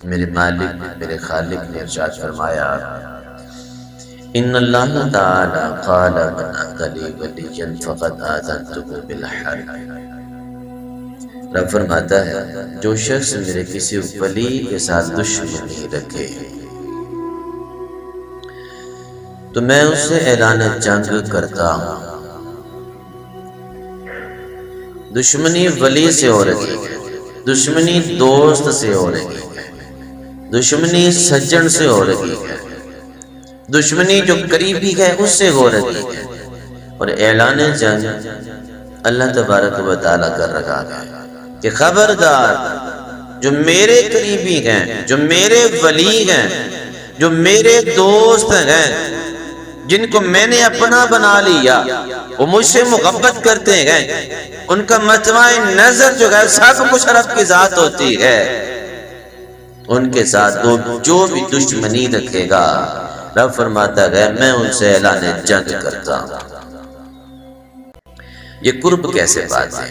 میرے مالک میرے خالق نے ارشاد فرمایا ان اللہ تعالی قال من اعطى لي وليا فقد آذنته بالحرب۔ رب فرماتا ہے جو شخص میرے کسی ولی کے ساتھ دشمنی رکھے تو میں اس سے اعلان جنگ کرتا ہوں۔ دشمنی ولی سے ہو رہی ہے، دشمنی دوست سے ہو رہی ہے، دشمنی سجن سے ہو رہی ہے، دشمنی جو قریبی ہے اس سے ہو رہی ہے، اور اعلان جنگ اللہ تبارک و تعالیٰ کر رکھا ہے کہ خبردار جو میرے قریبی ہیں، جو میرے ولی ہیں، جو میرے دوست ہیں، جن کو میں نے اپنا بنا لیا، وہ مجھ سے محبت کرتے ہیں، ان کا مجمع نظر جو ہے سب کچھ رب کی ذات ہوتی ہے، ان کے ساتھ جو بھی دشمنی رکھے گا رب فرماتا ہے میں ان سے اعلان جنگ کرتا ہوں۔ یہ قرب کیسے بات ہے؟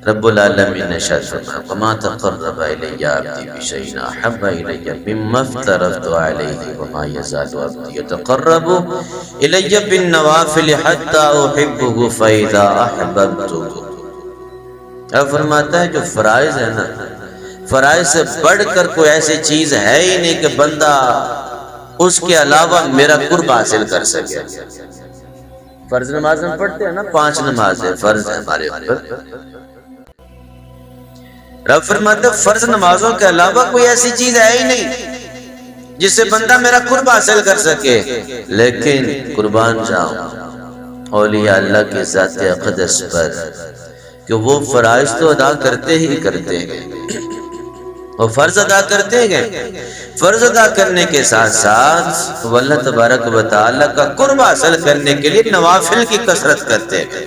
رب العالمین نے ارشاد فرمایا وما تقرب الی عبدی بشیء احب الی مما افترضت علیہ وما یزال عبدی یتقرب الی بالنوافل حتی احبہ فاذا احببتہ۔ اب فرماتا ہے جو فرائض ہے نا، فرائض سے بڑھ کر کوئی ایسی چیز ہے ہی نہیں کہ بندہ اس کے علاوہ میرا قرب حاصل کر سکے۔ فرض نماز ہم پڑھتے ہیں نا، 5 نمازیں فرض ہیں ہمارے اوپر۔ رب فرماتے فرض نمازوں کے علاوہ کوئی ایسی چیز ہے ہی نہیں جس سے بندہ میرا قرب حاصل کر سکے، لیکن قربان جاؤں اولیاء اللہ کے ذات اقدس پر کہ وہ فرائض تو ادا کرتے ہی کرتے ہیں، وہ فرض ادا کرتے ہیں، فرض ادا کرنے کے ساتھ ساتھ وہ اللہ تبارک و تعالیٰ کا قرب حاصل کرنے کے لیے نوافل کی کثرت کرتے ہیں۔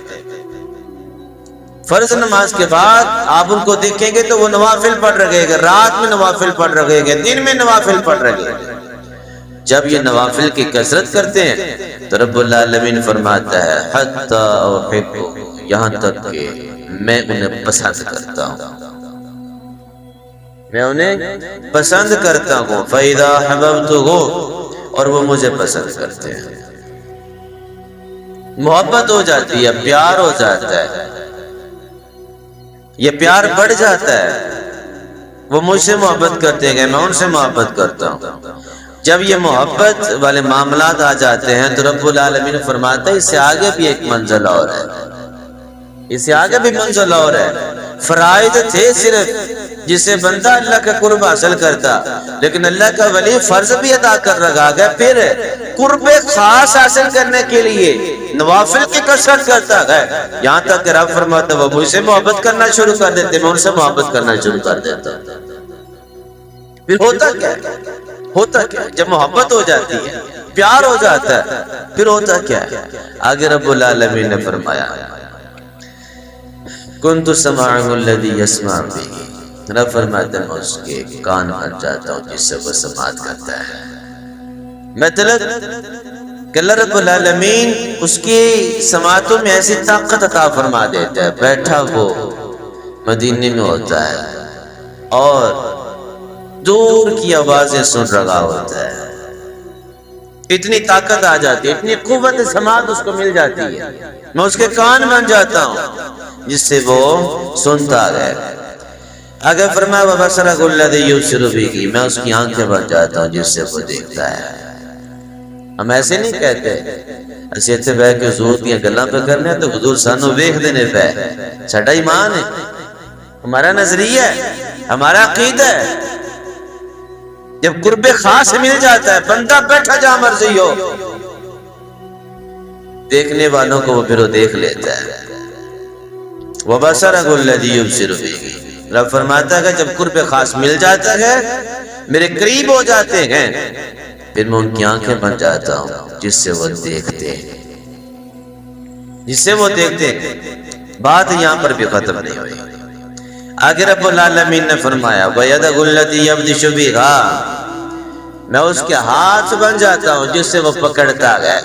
فرض نماز کے بعد آپ ان کو دیکھیں گے تو وہ نوافل پڑھ رہے گا، رات میں نوافل پڑھ رہے گا، دن میں نوافل پڑھ رہے گا۔ جب یہ نوافل کی کثرت کرتے ہیں تو رب العالمین فرماتا ہے حتی احبہ، یہاں تک کہ میں انہیں پسند کرتا ہوں، میں انہیں پسند کرتا ہوں، فَإِذَا أَحْبَبْتُهُ، اور وہ مجھے پسند کرتے ہیں۔ محبت ہو جاتی ہے، پیار ہو جاتا ہے، یہ پیار بڑھ جاتا ہے، وہ مجھ سے محبت کرتے ہیں، میں ان سے محبت کرتا ہوں۔ جب یہ محبت والے معاملات آ جاتے ہیں تو رب العالمین فرماتا ہے اس سے آگے بھی ایک منزل اور ہے، اس سے آگے بھی منزل اور ہے۔ فرائض تھے صرف جس سے بندہ اللہ کا قرب حاصل کرتا، لیکن اللہ کا ولی فرض بھی ادا کر رہا ہے، پھر قرب خاص حاصل کرنے کے لیے نوافل کی کثرت کرتا ہے، یہاں تک کہ رب فرماتا ہے وہ مجھ سے محبت کرنا شروع کر دیتے، میں ان سے محبت کرنا شروع کر دیتا۔ پھر ہوتا کیا ہے؟ ہوتا کیا ہے؟ جب محبت ہو جاتی ہے، پیار ہو جاتا ہے، پھر ہوتا کیا ہے؟ آگے رب العالمین نے فرمایا کنت سمعہ الذی یسمع بہ، رب فرماتے ہیں میں اس کے کان بن جاتا ہوں جس سے وہ سماعت کرتا ہے۔ مطلب کہ اللہ رب العالمین اس کی سماعتوں میں ایسی طاقت عطا فرما دیتا ہے، بیٹھا وہ مدینے میں ہوتا ہے اور دور کی آوازیں سن رہا ہوتا ہے، اتنی طاقت آ جاتی ہے، اتنی قوت سماعت اس کو مل جاتی ہے، میں اس کے کان بن جاتا ہوں جس سے وہ سنتا ہے۔ اگر فرمایا وَبَصَرَهُ الَّذِي يُبْصِرُ بِهِ، میں اس کی آنکھیں بن جاتا ہوں جس سے وہ دیکھتا ہے۔ ہم ایسے نہیں کہتے اسی اتنے بہ کے حضور دیا گلاں پہ کرنے تو حضور سانو ویکھ دینے پہ، ساڈا ایمان ہے، ہمارا نظریہ ہے، ہمارا عقیدہ ہے۔ جب قرب خاص مل جاتا ہے بندہ بیٹھا جہاں مرضی ہو، دیکھنے والوں کو وہ پھر وہ دیکھ لیتا ہے۔ وَبَصَرَهُ الَّذِي يُبْصِرُ بِهِ، رب فرماتا ہے کہ جب قرب خاص مل جاتا ہے، میرے قریب ہو جاتے ہیں، پھر میں ان کی آنکھیں بن جاتا ہوں جس سے وہ دیکھتے ہیں، جس سے وہ دیکھتے ہیں۔ بات یہاں پر بھی ختم نہیں ہوئی، آگے رب العالمین نے فرمایا وَيَدَهُ الَّتِي يَبْطِشُ بِهَا، میں اس کے ہاتھ بن جاتا ہوں جس سے وہ پکڑتا گیا،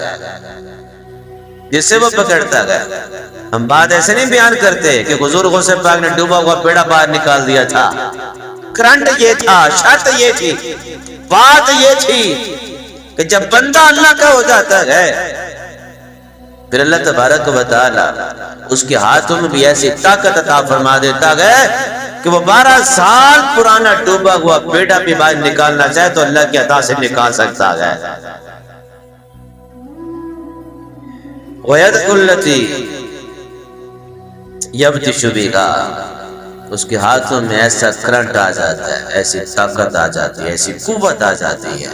جس سے وہ پکڑتا گیا۔ ہم بات ایسے نہیں بیان کرتے کہ حضور غوث پاک نے ڈوبا ہوا پیڑا باہر نکال دیا تھا، کرنٹ یہ تھا، شرط یہ تھی، بات یہ تھی کہ جب بندہ اللہ کا ہو جاتا ہے پھر اللہ تبارک و تعالی اس کے ہاتھوں میں بھی ایسی طاقت عطا فرما دیتا ہے کہ وہ 12 سال پرانا ڈوبا ہوا بیٹا بھی باہر نکالنا چاہے تو اللہ کی عطا سے نکال سکتا ہے. وَيَدْ الَّتِي يَبْتِشُ بِهَا، اس کے ہاتھوں میں ایسا کرنٹ آ جاتا ہے، ایسی طاقت آ جاتی ہے، ایسی قوت آ جاتی ہے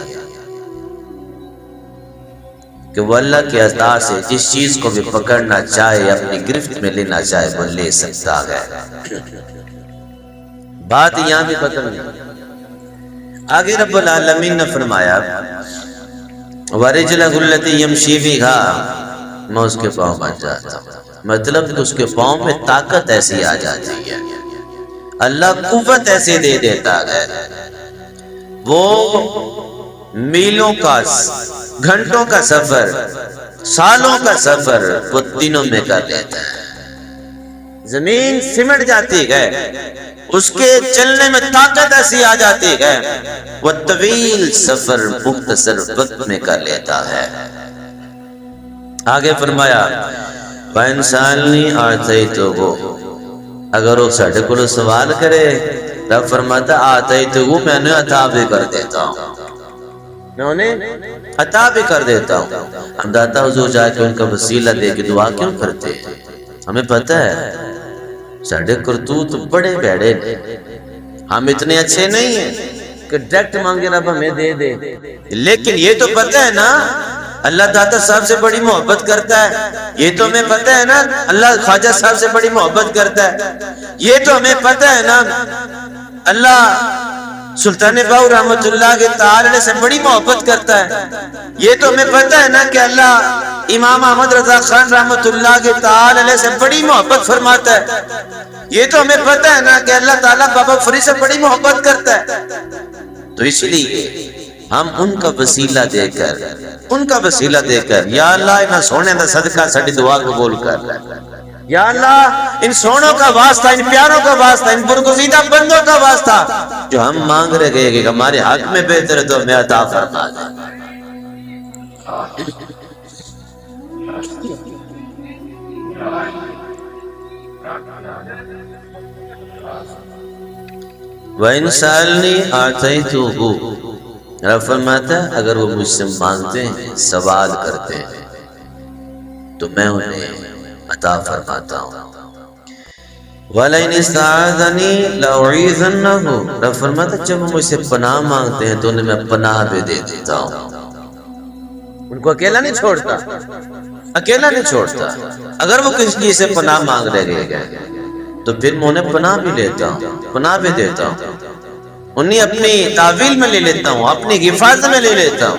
کہ وہ اللہ کی عطا سے جس چیز کو بھی پکڑنا چاہے، اپنی گرفت میں لینا چاہے، وہ لے سکتا ہے. بات یہاں بھی ختم نہیں. آگے رب العالمین نے فرمایا وَرِجْلَهُ الَّتِي يَمْشِي بِهَا، میں اس کے پاؤں بن جاتا ہوں. مطلب کہ اس کے پاؤں میں طاقت ایسی آ جاتی ہے، اللہ قوت ایسے دے دیتا ہے، وہ میلوں کا، گھنٹوں کا سفر، سالوں کا سفر وہ دنوں میں کر لیتا ہے. زمین سمٹ جاتی ہے، اس کے چلنے میں طاقت ایسی آ جاتی ہے، وہ طویل سفر مختصر وقت میں کر لیتا ہے. آگے فرمایا وَإِنسَانِي آتَيْتُهُ، اگر وہ ساڑھے کو سوال کرے رب فرماتا آتَيْتُهُ، میں انہیں عطا بھی کر دیتا ہوں، میں انہیں عطا بھی کر دیتا ہوں. ہم داتا حضور جا کے ان کا وسیلہ دے کے دعا کیوں کرتے ہیں؟ ہمیں پتہ ہے ساڑھے کرتوت بڑے بیڑے نے، ہم اتنے اچھے نہیں ہیں کہ ڈائریکٹ مانگے رب ہمیں دے دے. لیکن یہ تو پتہ ہے نا اللہ داتا صاحب سے بڑی محبت کرتا ہے، یہ تو ہمیں پتہ ہے نا اللہ خواجہ صاحب سے بڑی محبت کرتا ہے، یہ تو ہمیں پتہ ہے نا اللہ سلطان باؤ رحمت اللہ کے تعالی سے بڑی محبت کرتا ہے، یہ تو ہمیں پتہ ہے نا کہ اللہ امام احمد رضا خان رحمت اللہ کے تعالی سے بڑی محبت فرماتا ہے، یہ تو ہمیں پتہ ہے نا کہ اللہ تعالیٰ بابا فرید سے بڑی محبت کرتا ہے. تو اس لیے ہم ان کا وسیلہ دے کر، ان کا وسیلہ دے کر یا اللہ انہاں سونے دا صدقہ ساڈی دعا قبول کر، یا اللہ ان سونوں کا واسطہ، ان پیاروں کا واسطہ، ان برگزیدہ بندوں کا واسطہ جو ہم مانگ رہے گئے کہ ہمارے حق میں بہتر ہے تو ہمیں عطا فرما دے. وَإِنْ سَأَلْنِي آتَيْتُهُ، رب فرماتا ہے اگر وہ مجھ سے مانگتے ہیں، سوال کرتے ہیں تو میں انہیں عطا فرماتا ہوں. وَلَئِنِ اسْتَعَاذَنِي لَأُعِيذَنَّهُ، رب فرماتا ہے جب وہ مجھ سے پناہ مانگتے ہیں تو انہیں میں پناہ بھی دے دیتا ہوں. ان کو اکیلا نہیں چھوڑتا، اکیلا نہیں چھوڑتا. اگر وہ کسی چیز سے پناہ مانگ رہے گئے تو پھر میں انہیں پناہ بھی لیتا ہوں، پناہ بھی دیتا ہوں، انہیں اپنی تعویل میں لے لیتا ہوں، اپنی حفاظت میں لے لیتا ہوں.